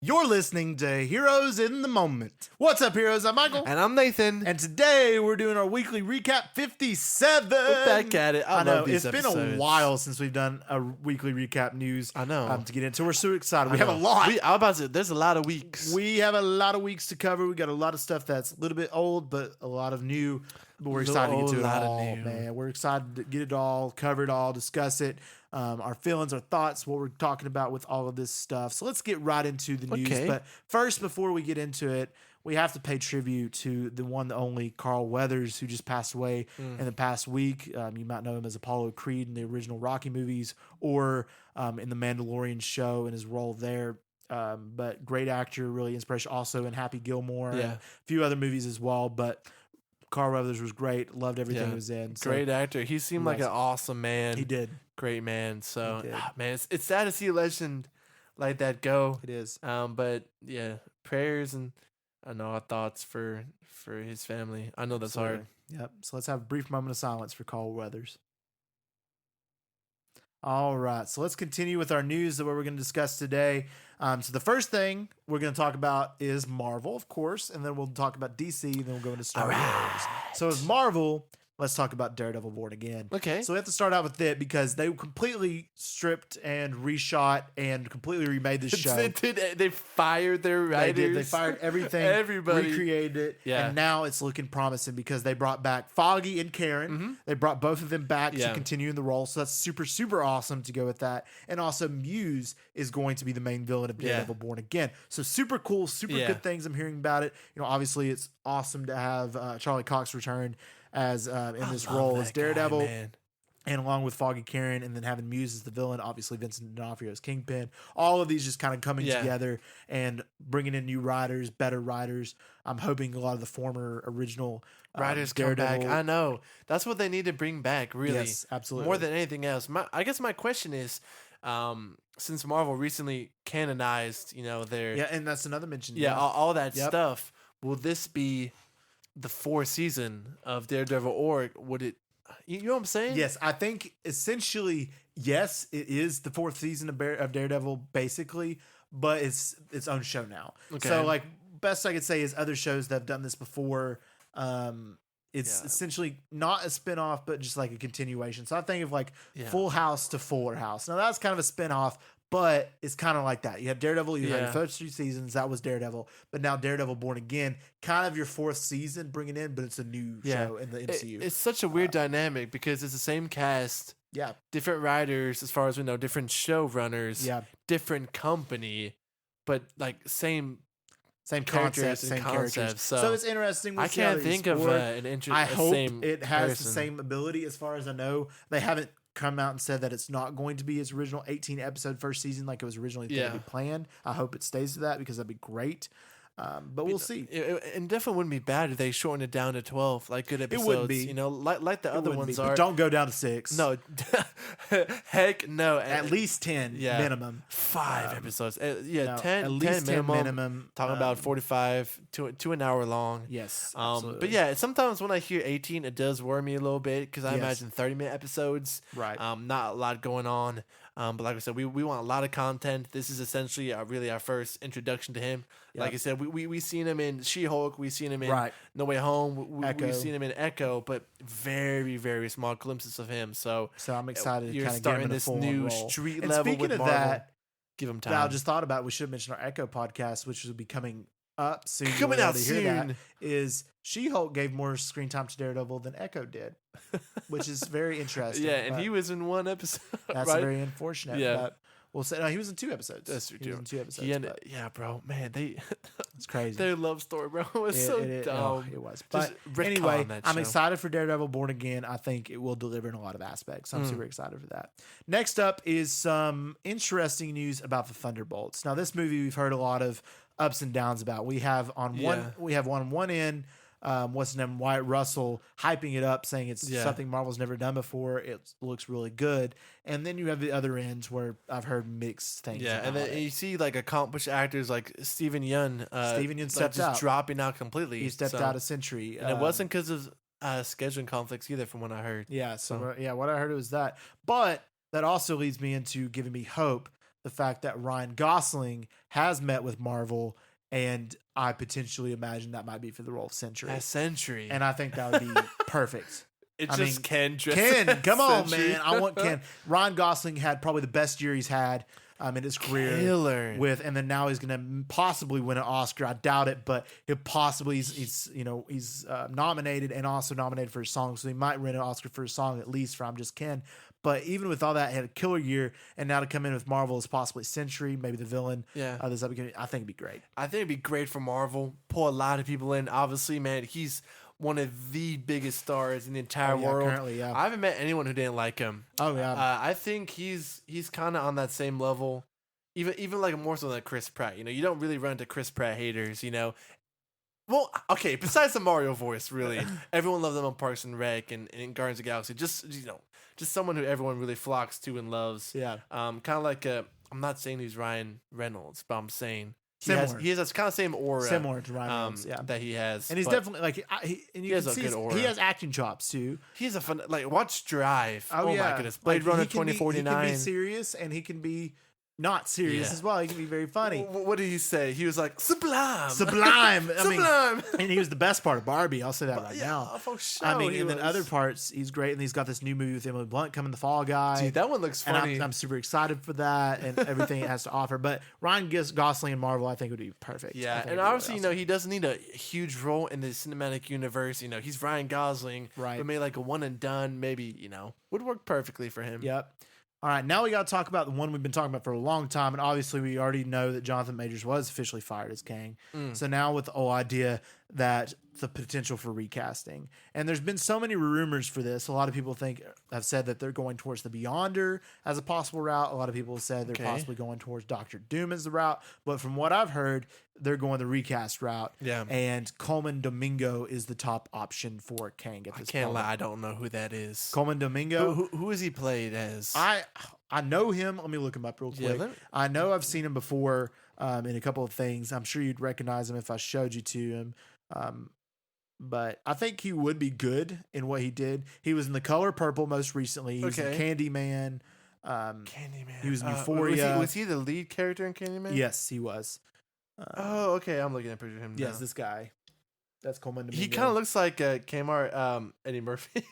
You're listening to Heroes in the Moment. What's up, heroes? I'm Michael. And I'm Nathan. And today we're doing our weekly recap 57. We're back at it. I know. love these It's been episodes. a while since we've done a weekly recap news. I know. To get into. We're so excited. We I have a know. lot. I'm about to say, there's a lot of weeks. We have a lot of weeks to cover. We got a lot of stuff that's a little bit old, but a lot of new. But we're excited to get to it all, man. We're excited to get it all, cover it all, discuss it. Our feelings, our thoughts, what we're talking about with all of this stuff. So let's get right into the news. Okay. But first, before we get into it, we have to pay tribute to the one, the only Carl Weathers, who just passed away in the past week. You might know him as Apollo Creed in the original Rocky movies, or in the Mandalorian show in his role there. But great actor, really inspirational. Also in Happy Gilmore, and a few other movies as well. But Carl Weathers was great. Loved everything he was in. So great actor. He seemed like an awesome man. he did. Great man. So, man, it's sad to see a legend like that go. It is. But yeah, prayers and our thoughts for his family. I know that's hard. Yep. So let's have a brief moment of silence for Carl Weathers. All right. So let's continue with our news that we're going to discuss today. So the first thing we're going to talk about is Marvel, of course, and then we'll talk about DC, and then we'll go into Star Wars. So as Marvel, let's talk about Daredevil Born Again. Okay. So we have to start out with it because they completely stripped and reshot and completely remade this show. They fired their writers. They did. They fired everything. Everybody. Recreated it. Yeah. And now it's looking promising because they brought back Foggy and Karen. Mm-hmm. They brought both of them back to continue in the role. So that's super, super awesome to go with that. And also Muse is going to be the main villain of Daredevil Born Again. So super cool, super good things I'm hearing about it. You know, obviously it's awesome to have Charlie Cox return as in this role as Daredevil, and along with Foggy Karen, and then having Muse as the villain, obviously Vincent D'Onofrio as Kingpin. All of these just kind of coming together and bringing in new writers, better writers. I'm hoping a lot of the former original writers come back. I know that's what they need to bring back. Really, yes, absolutely, more than anything else. I guess my question is, since Marvel recently canonized, their and that's another mention. All that stuff. Will this be the fourth season of Daredevil, or would it? You know what I'm saying? Yes, I think essentially, yes, it is the fourth season of Daredevil, basically, but it's its own show now. Okay. So, like, best I could say is other shows that have done this before. It's essentially not a spinoff, but just like a continuation. So I think of like Full House to Fuller House. Now that's kind of a spinoff, but it's kind of like that. You have Daredevil, you had the first 3 seasons, that was Daredevil. But now Daredevil Born Again, kind of your 4th season bringing in, but it's a new show in the MCU. It's such a weird dynamic because it's the same cast, different writers, as far as we know, different showrunners, different company, but like same concept, same characters. So it's interesting. We'll I can't think of an interesting. I hope it has the same ability. As far as I know, they haven't come out and said that it's not going to be its original 18 episode first season like it was originally planned. I hope it stays to that because that'd be great. But we'll see. It definitely wouldn't be bad if they shortened it down to 12, like good episodes. It would be, like the other ones are. But don't go down to 6. No, heck no. At least 10 minimum. 5 episodes. 10. At least 10 minimum. Talking about 45 to an hour long. Yes. But yeah, sometimes when I hear 18, it does worry me a little bit because I imagine 30-minute episodes. Right. Not a lot going on. But like I said, we want a lot of content. This is essentially really our first introduction to him. Yep. Like I said, we seen him in She-Hulk. We seen him in No Way Home. We've seen him in Echo, but very, very small glimpses of him. So I'm excited to kind of get him in this new street and level with of Marvel. That, give him time. I just thought about we should have mentioned our Echo podcast, which will be coming up soon. Coming out soon. That is She-Hulk gave more screen time to Daredevil than Echo did, which is very interesting. And he was in 1 episode. That's very unfortunate. Yeah. But we'll say no, he was in 2 episodes. That's true. He was in 2 episodes. Bro, man, it's crazy. Their love story, bro, was so dumb. It was. But anyway, I'm excited for Daredevil Born Again. I think it will deliver in a lot of aspects. I'm super excited for that. Next up is some interesting news about the Thunderbolts. Now, this movie we've heard a lot of ups and downs about. We have on one end, what's his name, Wyatt Russell, hyping it up, saying it's something Marvel's never done before. It looks really good. And then you have the other ends where I've heard mixed things. Yeah, and then you see like accomplished actors like Steven Yeun. Steven Yeun stepped out, dropping out completely. He stepped out of Sentry, and it wasn't because of scheduling conflicts either, from what I heard. Yeah, so what I heard was that, but that also leads me into giving me hope the fact that Ryan Gosling has met with Marvel, and I potentially imagine that might be for the role of Sentry. As Sentry. And I think that would be perfect. Ken. Ken, come on, man. I want Ken. Ryan Gosling had probably the best year he's had in his career. Killer. And then now he's going to possibly win an Oscar. I doubt it, but he'll possibly, he's nominated and also nominated for a song. So he might win an Oscar for a song, at least for I'm Just Ken. But even with all that, he had a killer year, and now to come in with Marvel as possibly Sentry, maybe the villain. Yeah, this upcoming, I think it'd be great. I think it'd be great for Marvel. Pull a lot of people in. Obviously, man, he's one of the biggest stars in the entire world. Currently, yeah. I haven't met anyone who didn't like him. Oh yeah, I think he's kind of on that same level, even like more so than Chris Pratt. You don't really run into Chris Pratt haters. Well, okay. Besides the Mario voice, really, everyone loves him on Parks and Rec and Guardians of the Galaxy. Just someone who everyone really flocks to and loves. Yeah. Kind of like I'm not saying he's Ryan Reynolds, but I'm saying he has that kind of same aura, similar to Ryan Reynolds, that he has. And he's definitely he has a good aura. He has acting chops too. He's a fun watch Drive. Oh my goodness, Blade Runner 2049. He can be serious and he can be not serious as well. He can be very funny. What did he say? He was like, sublime. Sublime. Sublime. And he was the best part of Barbie. I'll say that right now. For sure, and then other parts, he's great. And he's got this new movie with Emily Blunt coming, The Fall Guy. Dude, that one looks funny. And I'm super excited for that and everything it has to offer. But Ryan Gosling and Marvel, I think, would be perfect. Yeah, and obviously, he doesn't need a huge role in the cinematic universe. He's Ryan Gosling. Right. But maybe like a one and done, maybe, would work perfectly for him. Yep. All right, now we got to talk about the one we've been talking about for a long time, and obviously we already know that Jonathan Majors was officially fired as Kang. So now with the whole idea that the potential for recasting, and there's been so many rumors for this. A lot of people have said that they're going towards the Beyonder as a possible route. A lot of people have said they're possibly going towards Doctor Doom as the route. But from what I've heard, they're going the recast route. Yeah. And Coleman Domingo is the top option for Kang at this point. I can't lie, I don't know who that is. Coleman Domingo. Who has he played as? I know him. Let me look him up real quick. I know I've seen him before in a couple of things. I'm sure you'd recognize him if I showed you to him. But I think he would be good in what he did. He was in The Color Purple most recently. He was in Candyman. Candyman. He was in Euphoria. Was he the lead character in Candyman? Yes, he was. Okay. I'm looking at a picture of him now. Yes, this guy. That's Coleman Domingo. He kind of looks like Kmart Eddie Murphy.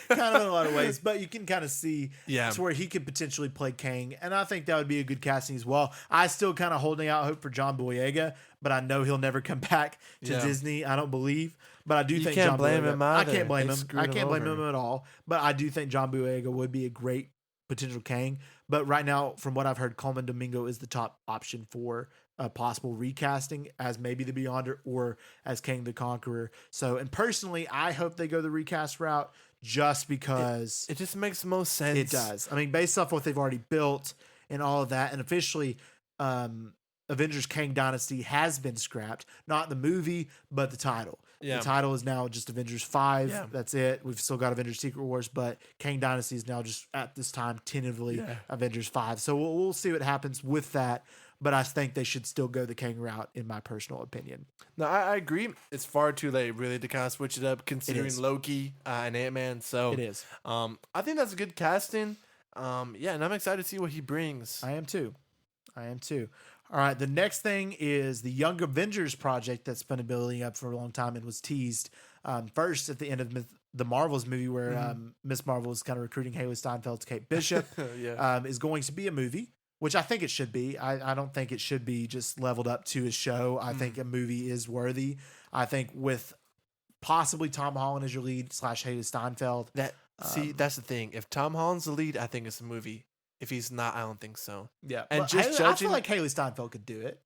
Kind of in a lot of ways, but you can kind of see to where he could potentially play Kang, and I think that would be a good casting as well. I still kind of holding out hope for John Boyega, but I know he'll never come back to Disney. I don't believe, but I do think John Boyega. I can't blame him. I can't blame him at all. But I do think John Boyega would be a great potential Kang. But right now, from what I've heard, Coleman Domingo is the top option for a possible recasting as maybe the Beyonder or as Kang the Conqueror. So, and personally, I hope they go the recast route just because it just makes the most sense. It does. I mean, based off what they've already built and all of that, and officially, Avengers Kang Dynasty has been scrapped. Not the movie, but the title. Yeah. The title is now just Avengers 5. Yeah. That's it. We've still got Avengers Secret Wars, but Kang Dynasty is now just at this time tentatively Avengers 5. So we'll see what happens with that. But I think they should still go the Kang route, in my personal opinion. No, I agree. It's far too late, really, to kind of switch it up, considering Loki and Ant-Man. So it is. I think that's a good casting. And I'm excited to see what he brings. I am too. All right, the next thing is the Young Avengers project that's been building up for a long time and was teased first at the end of the Marvels movie where Miss Marvel is kind of recruiting Haley Steinfeld's Kate Bishop. Is going to be a movie, which I think it should be. I don't think it should be just leveled up to a show. I think a movie is worthy. I think with possibly Tom Holland as your lead / Haley Steinfeld. That's the thing. If Tom Holland's the lead, I think it's a movie. If he's not, I don't think so. Yeah, and I feel like Haley Steinfeld could do it.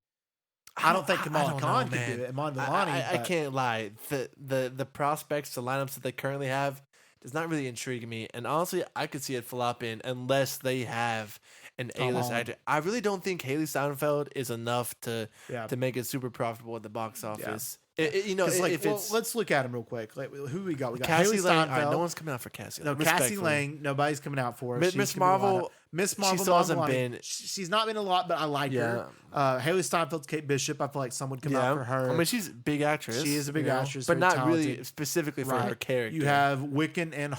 I don't think Kamala Khan could do it. I can't lie. The prospects, the lineups that they currently have, does not really intrigue me. And honestly, I could see it flopping unless they have an A-list actor. I really don't think Haley Steinfeld is enough to make it super profitable at the box office. Let's look at him real quick. Who we got? We got Cassie Haley Lang. Steinfeld. No one's coming out for Cassie. No, Cassie Lang. Nobody's coming out for us. Miss Marvel. She still hasn't been. She's not been a lot, but I like her. Haley Steinfeld's Kate Bishop. I feel like someone come out for her. I mean, she's a big actress. She is a big actress, but not talented. really specifically for her character. You have Wiccan and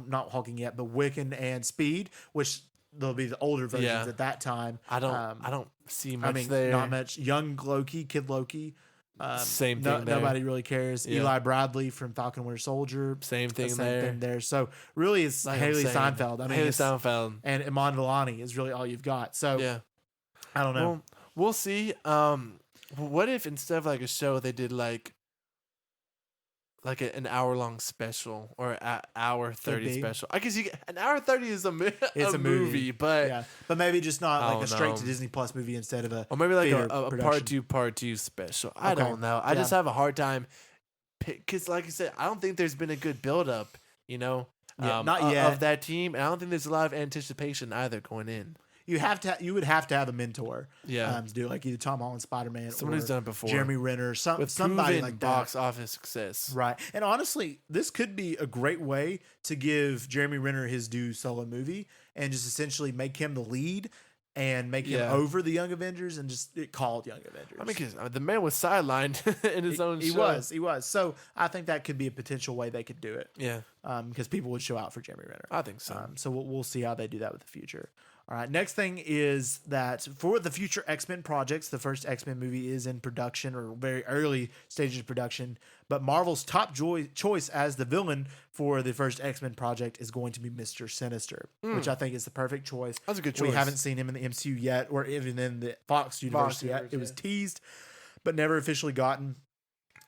not Hawking yet, but Wiccan and Speed, which there'll be the older versions at that time. I don't see much there. Not much. Young Loki, Kid Loki. Same thing there. Nobody really cares. Yeah. Eli Bradley from Falcon Winter Soldier. Same thing there. So really it's Haley Steinfeld. Haley Steinfeld. And Iman Vellani is really all you've got. So I don't know. Well, we'll see. What if instead of like a show they did like an hour-long special or an hour 30 special? I guess an hour 30 is a movie, but maybe just not like a straight to Disney Plus movie instead of or maybe like a part two special. I don't know. I just have a hard time because, like I said, I don't think there's been a good build-up, not yet of that team, and I don't think there's a lot of anticipation either going in. You would have to have a mentor, to do like either Tom Holland Spider-Man, someone who's done it before, Jeremy Renner, somebody like that. Box office success, right? And honestly, this could be a great way to give Jeremy Renner his due solo movie and just essentially make him the lead and make him over the Young Avengers and just called Young Avengers. I mean, because the man was sidelined in his own show. He was. So I think that could be a potential way they could do it. Yeah. Because people would show out for Jeremy Renner. I think so. So we'll see how they do that with the future. All right. Next thing is that for the future X-Men projects, the first X-Men movie is in production or very early stages of production. But Marvel's top choice as the villain for the first X-Men project is going to be Mr. Sinister, which I think is the perfect choice. That's a good choice. We haven't seen him in the MCU yet, or even in the Fox universe yet. It was teased, but never officially gotten.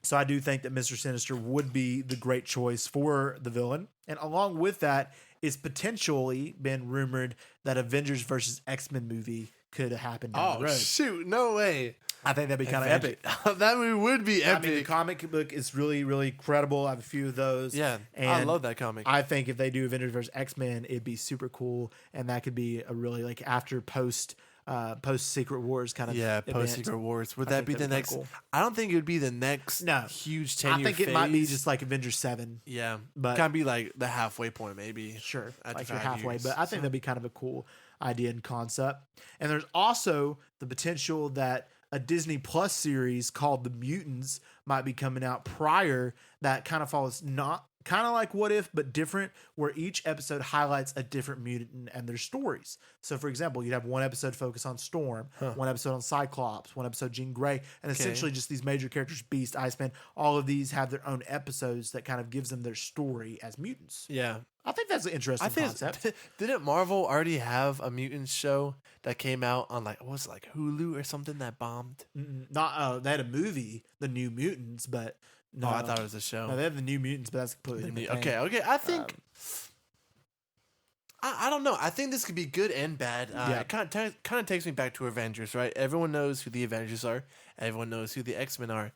So I do think that Mr. Sinister would be the great choice for the villain. And along with that, it's potentially been rumored that Avengers versus X-Men movie could happen down the road. Shoot, no way. I think that'd be kind of epic. That movie would be epic. I mean, the comic book is really, really credible. I have a few of those. Yeah, and I love that comic. I think if they do Avengers versus X-Men, it'd be super cool. And that could be a really like after post Secret Wars kind of post Secret Wars. Would that be the next? Cool. I don't think it would be the next huge 10-year I think it might be just like Avengers 7. Yeah, but kind of be like the halfway point maybe. Sure, like you're halfway. But I think that'd be kind of a cool idea and concept. And there's also the potential that a Disney Plus series called The Mutants might be coming out prior that kind of follows not kind of like What If, but different, where each episode highlights a different mutant and their stories. So, for example, you'd have one episode focus on Storm, one episode on Cyclops, one episode Jean Grey, and essentially just these major characters, Beast, Iceman, all of these have their own episodes that kind of gives them their story as mutants. Yeah. I think that's an interesting concept. Didn't Marvel already have a mutants show that came out on Hulu or something that bombed? They had a movie, The New Mutants, but no, I thought it was a show. No, they have The New Mutants, but that's completely different. Okay. I think I don't know. I think this could be good and bad. It kind of takes me back to Avengers, right? Everyone knows who the Avengers are. Everyone knows who the X-Men are.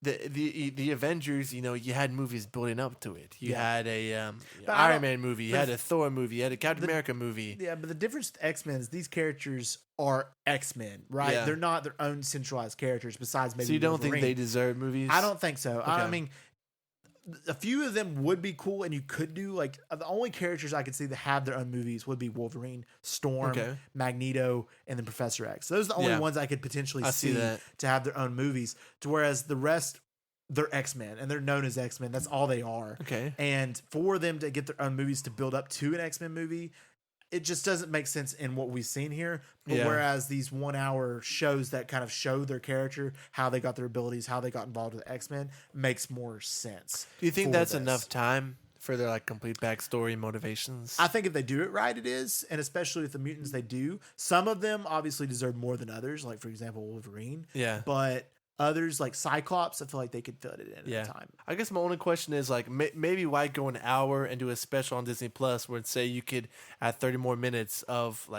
The Avengers, you had movies building up to it. You had a Iron Man movie. You had a Thor movie. You had a Captain America movie. Yeah, but the difference with X-Men is these characters are X-Men, right? Yeah. They're not their own centralized characters besides maybe So you don't Wolverine. Think they deserve movies? I don't think so. Okay. I mean, a few of them would be cool, and you could do the only characters I could see that have their own movies would be Wolverine, Storm, Magneto, and then Professor X. Those are the only ones I could potentially see to have their own movies. To whereas the rest, they're X-Men, and they're known as X-Men. That's all they are. Okay. And for them to get their own movies to build up to an X-Men movie, it just doesn't make sense in what we've seen here. But whereas these 1 hour shows that kind of show their character, how they got their abilities, how they got involved with X-Men, makes more sense. Do you think that's enough time for their complete backstory motivations? I think if they do it right, it is. And especially with the mutants they do. Some of them obviously deserve more than others, like for example Wolverine. Yeah. But others like Cyclops, I feel like they could fit it in at a time. I guess my only question is maybe why go an hour and do a special on Disney Plus where say you could add 30 more minutes of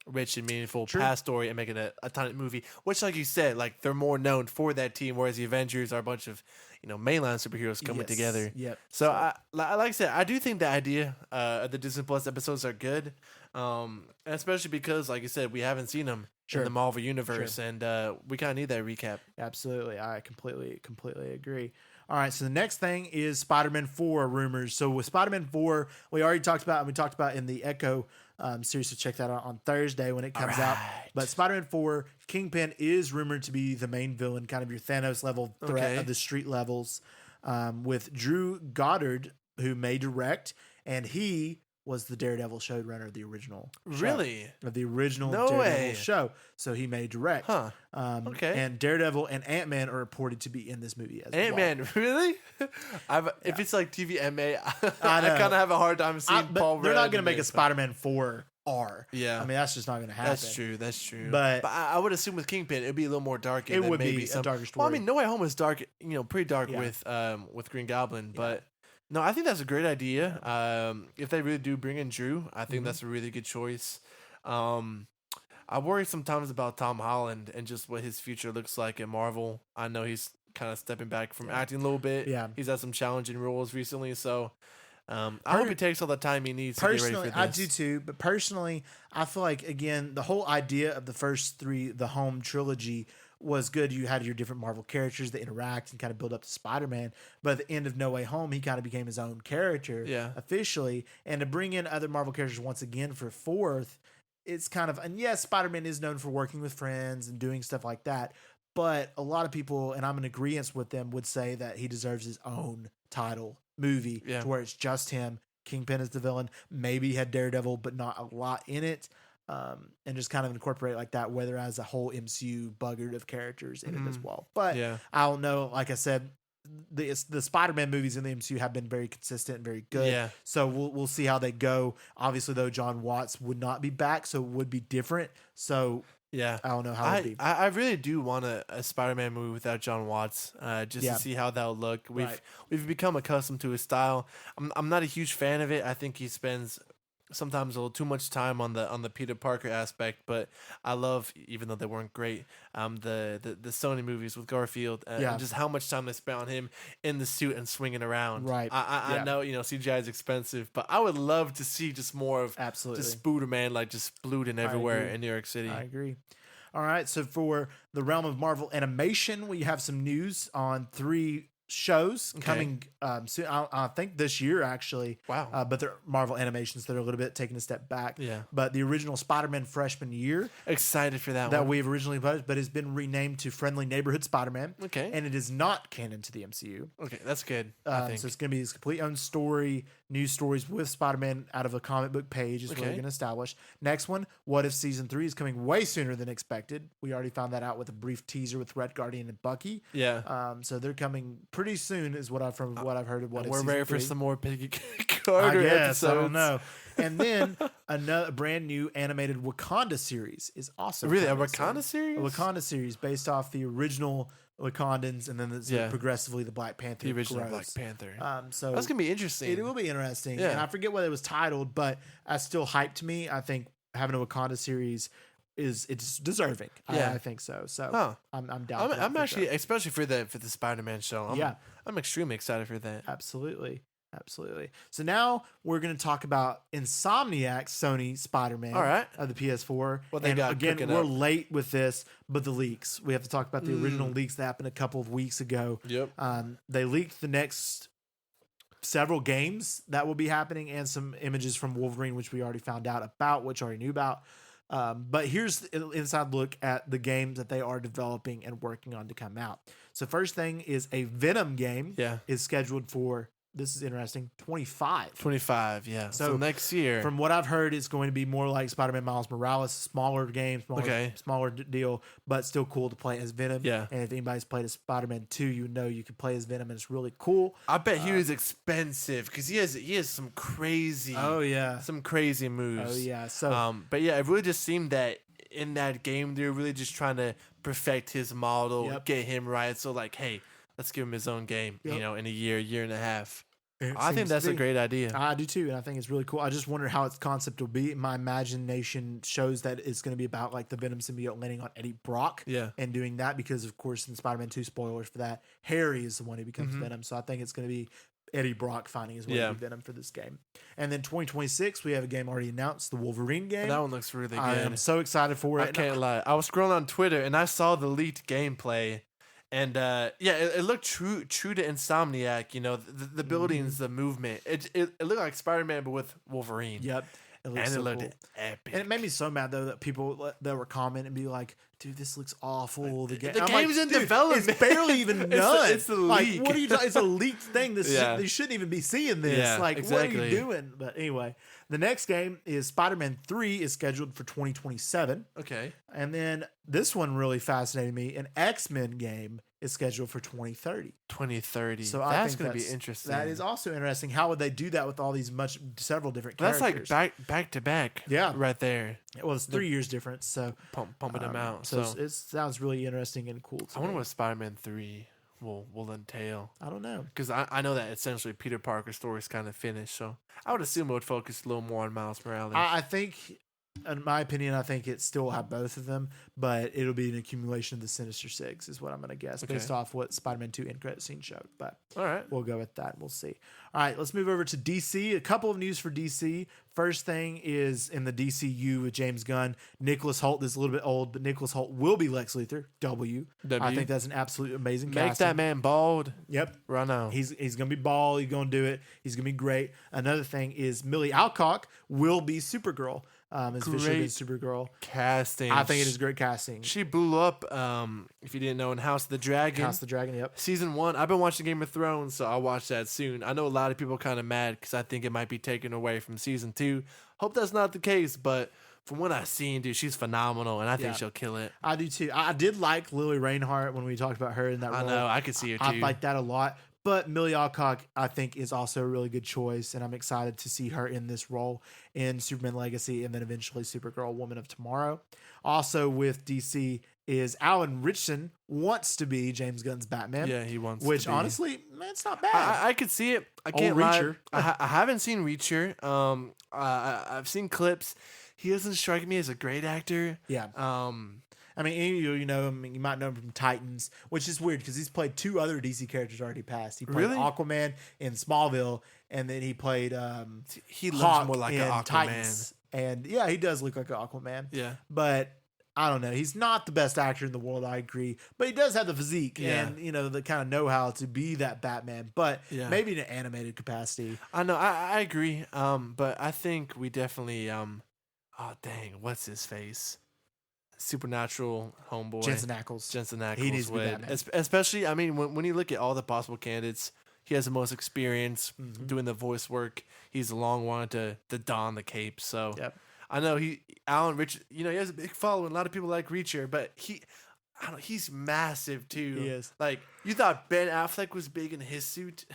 rich and meaningful past story and make it a ton of movie, which like you said, they're more known for that team, whereas the Avengers are a bunch of mainline superheroes coming together. Yep. So like I said, I do think the idea of the Disney Plus episodes are good, and especially because like you said, we haven't seen them in the Marvel universe, and we kind of need that recap. Absolutely, I completely agree. All right, so the next thing is Spider-Man 4 rumors. So with Spider-Man 4, we already talked about in the Echo series, so check that out on Thursday when it comes out. But Spider-Man 4, Kingpin is rumored to be the main villain, kind of your Thanos level threat of the street levels, with Drew Goddard, who may direct, and he was the Daredevil showrunner of the original show. Really? Of the original No Daredevil way. show. So he may direct. Huh. Okay. And Daredevil and Ant-Man are reported to be in this movie as Ant-Man, well. really? If it's like TVMA, I kind of have a hard time seeing Paul Rudd. They're not going to make a Spider-Man 4R. Yeah. I mean, that's just not going to happen. That's true. But I would assume with Kingpin, it'd be a little more dark. It would be a darker story. Well, I mean, No Way Home is dark, pretty dark with Green Goblin. But no, I think that's a great idea. If they really do bring in Drew, I think that's a really good choice. I worry sometimes about Tom Holland and just what his future looks like in Marvel. I know he's kind of stepping back from acting a little bit. Yeah. He's had some challenging roles recently, so I hope he takes all the time he needs to get ready for this. I do too, but personally, I feel like, again, the whole idea of the first three, the home trilogy, was good. You had your different Marvel characters that interact and kind of build up to Spider-Man. But at the end of No Way Home, he kind of became his own character officially. And to bring in other Marvel characters once again for fourth, it's kind of, and yes, Spider-Man is known for working with friends and doing stuff like that. But a lot of people, and I'm in agreement with them, would say that he deserves his own title movie to where it's just him. Kingpin is the villain. Maybe he had Daredevil, but not a lot in it. And just kind of incorporate like that, whether as a whole MCU buggered of characters in it as well. But I don't know. Like I said, the Spider-Man movies in the MCU have been very consistent and very good. Yeah. So we'll see how they go. Obviously, though, John Watts would not be back, so it would be different. So I don't know how it would be. I really do want a Spider-Man movie without John Watts, just to see how that'll look. We've become accustomed to his style. I'm not a huge fan of it. I think he spends sometimes a little too much time on the Peter Parker aspect, but I love, even though they weren't great, the Sony movies with Garfield, and just how much time they spent on him in the suit and swinging around. Right. I know CGI is expensive, but I would love to see just more of just Spooderman, like just splooting everywhere in New York City. I agree. All right, so for the realm of Marvel animation, we have some news on 3 shows coming soon. I think this year, actually. Wow. But they're Marvel animations that are a little bit taking a step back. Yeah. But the original Spider-Man freshman year. Excited for that one. That we've originally published, but has been renamed to Friendly Neighborhood Spider-Man. Okay. And it is not canon to the MCU. Okay, that's good. I think. So it's going to be his complete own story, new stories with Spider-Man out of a comic book page is what we're going to establish. Next one, What If Season 3 is coming way sooner than expected. We already found that out with a brief teaser with Red Guardian and Bucky. Yeah. So they're coming pretty soon is what I've heard of What If We're Season ready 3. for some more Peggy Carter episodes. I don't know. And then another brand new animated Wakanda series is also really a Wakanda series? A Wakanda series based off the original Wakandans, and then progressively the Black Panther. The original grows. Black Panther. So that's gonna be interesting. It will be interesting. Yeah. And I forget what it was titled, but it still hyped me. I think having a Wakanda series it's deserving. Yeah. I think so. So I'm down. I'm actually, especially for the Spider-Man show. I'm extremely excited for that. Absolutely. So now we're going to talk about Insomniac's Sony Spider-Man of the PS4. Well, they got again, we're late with this, but the leaks. We have to talk about the original leaks that happened a couple of weeks ago. Yep. They leaked the next several games that will be happening and some images from Wolverine, which we already found out about, which I already knew about. But here's the inside look at the games that they are developing and working on to come out. So first thing is a Venom game is scheduled for, this is interesting, 25, yeah. So next year. From what I've heard, it's going to be more like Spider-Man Miles Morales, smaller game, smaller deal, but still cool to play as Venom. Yeah. And if anybody's played as Spider-Man 2, you know you can play as Venom, and it's really cool. I bet he was expensive because he has some crazy some crazy moves. Oh yeah. So but yeah, it really just seemed that in that game they're really just trying to perfect his model, get him right. So like, hey, let's give him his own game, in a year and a half. I think that's a great idea. I do too, and I think it's really cool. I just wonder how its concept will be. My imagination shows that it's going to be about like the Venom symbiote landing on Eddie Brock, and doing that because, of course, in Spider-Man 2, spoilers for that, Harry is the one who becomes Venom. So I think it's going to be Eddie Brock finding his way to be Venom for this game. And then 2026, we have a game already announced, the Wolverine game. That one looks really good. I am so excited for it. I can't lie. I was scrolling on Twitter and I saw the leaked gameplay. And it looked true to Insomniac. The buildings, the movement. It looked like Spider-Man, but with Wolverine. Yep. It looked epic. And it made me so mad though that people that were commenting and be like, dude, this looks awful. The game's in development. It's barely even done. It's the leak. What are you talking? It's a leaked thing. You shouldn't even be seeing this. Yeah, What are you doing? But anyway, the next game is Spider-Man 3 is scheduled for 2027. Okay. And then this one really fascinated me. An X-Men game is scheduled for 2030. 2030. So that's going to be interesting. That is also interesting. How would they do that with all these several different characters? That's like back to back. Yeah. Right there. Well, it's 3 years difference. So pumping them out. So it sounds really interesting and cool. I wonder what Spider-Man 3 will entail. I don't know. Because I know that essentially Peter Parker's story is kind of finished. So I would assume it would focus a little more on Miles Morales. I think, in my opinion, I think it still will have both of them, but it'll be an accumulation of the Sinister Six is what I'm going to guess based off what Spider-Man 2 end credit scene showed. But all right, we'll go with that. We'll see. All right, let's move over to DC. A couple of news for DC. First thing is in the DCU with James Gunn. Nicholas Hoult is a little bit old, but Nicholas Hoult will be Lex Luthor. I think that's an absolute amazing casting. Make that man bald. Yep. Right now. He's going to be bald. He's going to do it. He's going to be great. Another thing is Millie Alcock will be Supergirl. Is officially Supergirl casting. I think it is great casting. She blew up. If you didn't know, in House of the Dragon. House of the Dragon. Yep. Season 1. I've been watching Game of Thrones, so I'll watch that soon. I know a lot of people kind of mad because I think it might be taken away from season 2. Hope that's not the case, but from what I've seen, dude, she's phenomenal, and I think she'll kill it. I do too. I did like Lily Reinhart when we talked about her in that role. I know. I could see her too. I like that a lot. But Millie Alcock, I think, is also a really good choice, and I'm excited to see her in this role in Superman Legacy and then eventually Supergirl Woman of Tomorrow. Also with DC is Alan Ritchson wants to be James Gunn's Batman. Yeah, he wants which, to be. honestly, man, it's not bad. I could see it. I can't lie. I haven't seen Reacher. I've seen clips. He doesn't strike me as a great actor. Yeah. I mean, you know him. You might know him from Titans, which is weird because he's played 2 other DC characters already passed. He played Aquaman in Smallville, and then he played he Hawk looks more like in an Aquaman. Titans. And yeah, he does look like an Aquaman. Yeah, but I don't know. He's not the best actor in the world. I agree, but he does have the physique and the kind of know-how to be that Batman. But maybe in an animated capacity. I know. I agree. But I think we definitely what's his face? Supernatural homeboy Jensen Ackles. He needs to be Batman. Especially, I mean, when you look at all the possible candidates, he has the most experience doing the voice work. He's long wanted to don the cape. So I know Alan Rich. He has a big following. A lot of people like Reacher, but he's massive too. He is. Like, you thought Ben Affleck was big in his suit.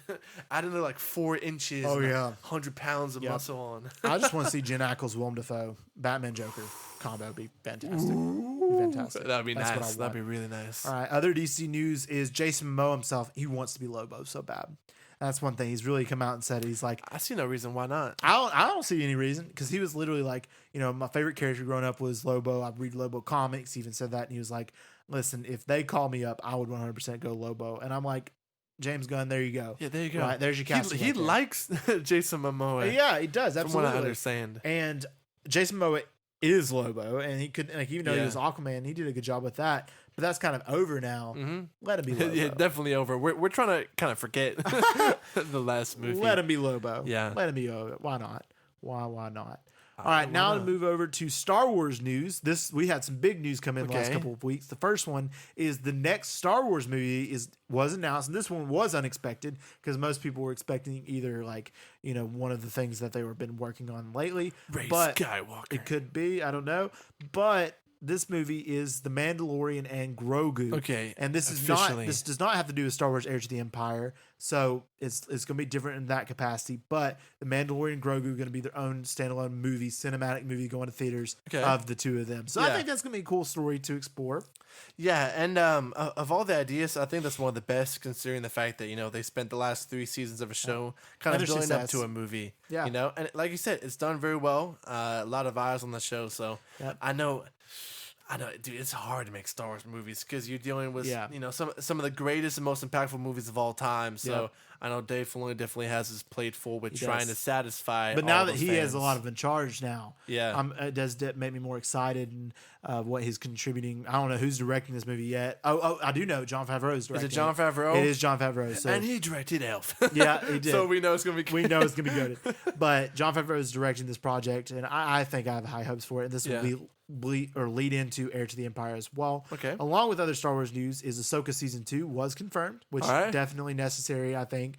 I don't know, like 4 inches. Oh yeah, 100 pounds of muscle on. I just want to see Jen Ackles, Willem Dafoe, Batman Joker combo. Would be fantastic. Be fantastic. That'd be nice. That'd be really nice. All right. Other DC news is Jason Momoa himself. He wants to be Lobo so bad. That's one thing. He's really come out and said he's like, I see no reason why not. I don't see any reason because he was literally like, my favorite character growing up was Lobo. I read Lobo comics. He even said that, and he was like, listen, if they call me up, I would 100% go Lobo. And I'm like, James Gunn, there you go. Yeah, there you go. Right, there's your casting. He likes Jason Momoa. Yeah, he does. Absolutely. From what I understand. And Jason Momoa is Lobo, and he could, even though he was Aquaman, he did a good job with that. But that's kind of over now. Let him be Lobo. Yeah, definitely over. We're trying to kind of forget the last movie. Let him be Lobo. Yeah. Let him be Lobo. Why not? Why not? All right, now to move over to Star Wars news. We had some big news come in the last couple of weeks. The first one is the next Star Wars movie was announced, and this one was unexpected because most people were expecting either one of the things that they were been working on lately. Rey Skywalker. It could be, I don't know, but this movie is The Mandalorian and Grogu. Okay, and this does not have to do with Star Wars: Heirs of the Empire, so it's going to be different in that capacity. But The Mandalorian and Grogu are going to be their own standalone movie, cinematic movie going to theaters of the two of them. So I think that's going to be a cool story to explore. Yeah, and of all the ideas, I think that's one of the best, considering the fact that they spent the last 3 seasons of a show kind of building up to a movie. Yeah, and like you said, it's done very well. A lot of eyes on the show, so I know, dude. It's hard to make Star Wars movies because you're dealing with some of the greatest and most impactful movies of all time. So I know Dave Filoni definitely has his plate full with trying to satisfy. But now that he has a lot of in charge now, yeah, it does make me more excited and what he's contributing. I don't know who's directing this movie yet. Oh, I do know Jon Favreau is directing. Is it Jon Favreau? It is Jon Favreau. So. And he directed Elf. Yeah, he did. So we know it's gonna be good. We know it's gonna be good. But Jon Favreau is directing this project, and I think I have high hopes for it. And this will lead into Heir to the Empire as well. Okay. Along with other Star Wars news, is Ahsoka season 2 was confirmed, which is definitely necessary, I think,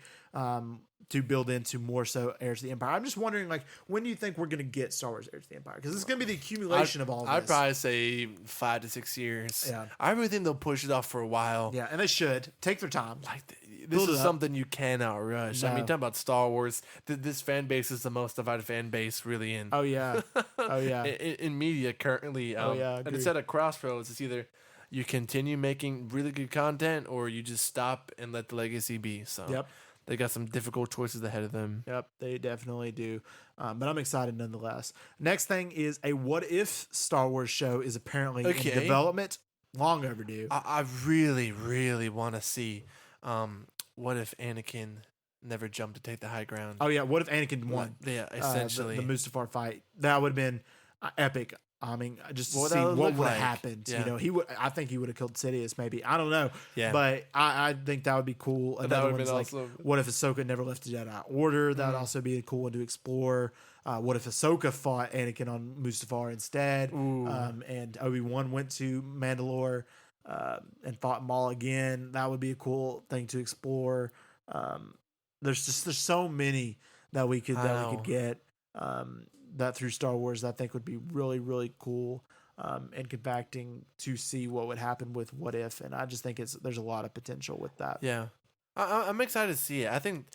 to build into more so Heir to the Empire. I'm just wondering, like, when do you think we're gonna get Star Wars Heir to the Empire? Because it's gonna be the accumulation of all this. I'd probably say 5 to 6 years. Yeah. I really think they'll push it off for a while. Yeah, and they should take their time. Like this is something you cannot rush. No. I mean, talking about Star Wars, this fan base is the most divided fan base really in. Oh yeah, oh yeah. in media currently. And it's at a crossroads. It's either you continue making really good content or you just stop and let the legacy be. So they got some difficult choices ahead of them. Yep, they definitely do. But I'm excited nonetheless. Next thing is a What If Star Wars show is apparently in development. Long overdue. I really, really want to see what if Anakin never jumped to take the high ground. Oh, yeah. What if Anakin won? Yeah, essentially. The Mustafar fight. That would have been epic. I mean, just to see what would have happened. Yeah. You know, I think he would have killed Sidious, maybe. I don't know. Yeah. But I think that would be cool. Another one's like, what if Ahsoka never left the Jedi Order? That would also be a cool one to explore. What if Ahsoka fought Anakin on Mustafar instead? And Obi-Wan went to Mandalore and fought Maul again? That would be a cool thing to explore. There's so many that we could get. That through Star Wars, I think would be really, really cool and compacting to see what would happen with What If. And I just think there's a lot of potential with that. Yeah. I'm excited to see it. I think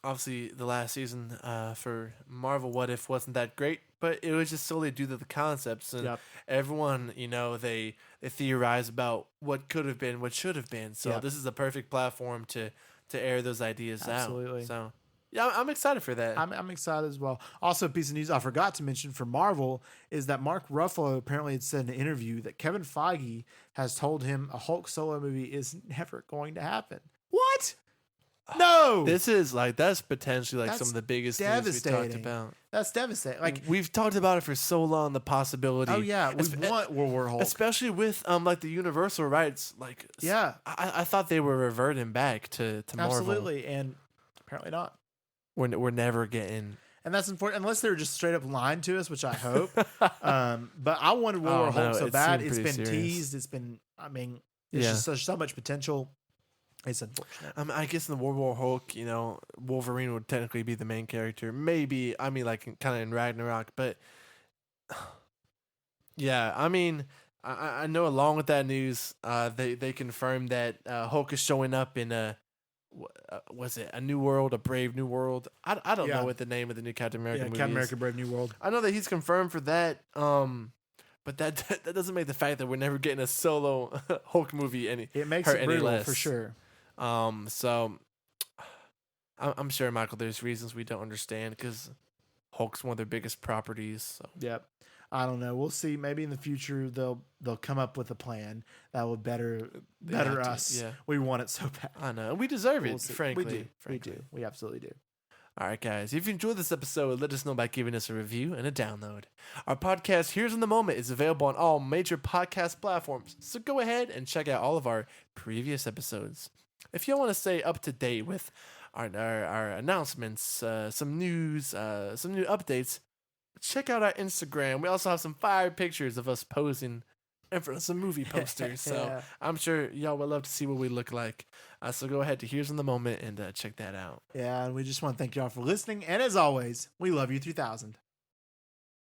obviously the last season for Marvel What If wasn't that great, but it was just solely due to the concepts. And everyone, you know, they theorize about what could have been, what should have been. So this is a perfect platform to air those ideas out. So yeah, I'm excited for that. I'm excited as well. Also, a piece of news I forgot to mention for Marvel is that Mark Ruffalo apparently had said in an interview that Kevin Feige has told him a Hulk solo movie is never going to happen. What? No. That's potentially some of the biggest news we talked about. That's devastating. Like we've talked about it for so long, the possibility. Oh yeah, we want World War Hulk, especially with like the Universal rights. Like I thought they were reverting back to Marvel. Absolutely, and apparently not. We're never getting, and that's important unless they're just straight up lying to us, which I hope. But I wanted World War Hulk so bad. It's been teased. It's been. I mean, it's just there's so much potential. It's unfortunate. I guess in the World War Hulk, you know, Wolverine would technically be the main character. Maybe like kind of in Ragnarok, but yeah, I mean, I know along with that news, they confirmed that Hulk is showing up in a. Was it A New World, A Brave New World? I don't know what the name of the new Captain America movie is. Captain America Brave New World. I know that he's confirmed for that. But that doesn't make the fact that we're never getting a solo Hulk movie it makes it brutal less. For sure. So I'm sure, Michael, there's reasons we don't understand because Hulk's one of their biggest properties. So. Yep. I don't know. We'll see. Maybe in the future they'll come up with a plan that will better us. Yeah. We want it so bad. I know. We deserve it, frankly. We do. We absolutely do. All right, guys. If you enjoyed this episode, let us know by giving us a review and a download. Our podcast, Here's in the Moment, is available on all major podcast platforms. So go ahead and check out all of our previous episodes. If you want to stay up to date with our announcements, some news, some new updates, check out our Instagram. We also have some fire pictures of us posing in front of some movie posters. So I'm sure y'all would love to see what we look like. So go ahead to Here's in the Moment and check that out. Yeah, and we just want to thank y'all for listening. And as always, we love you 3000.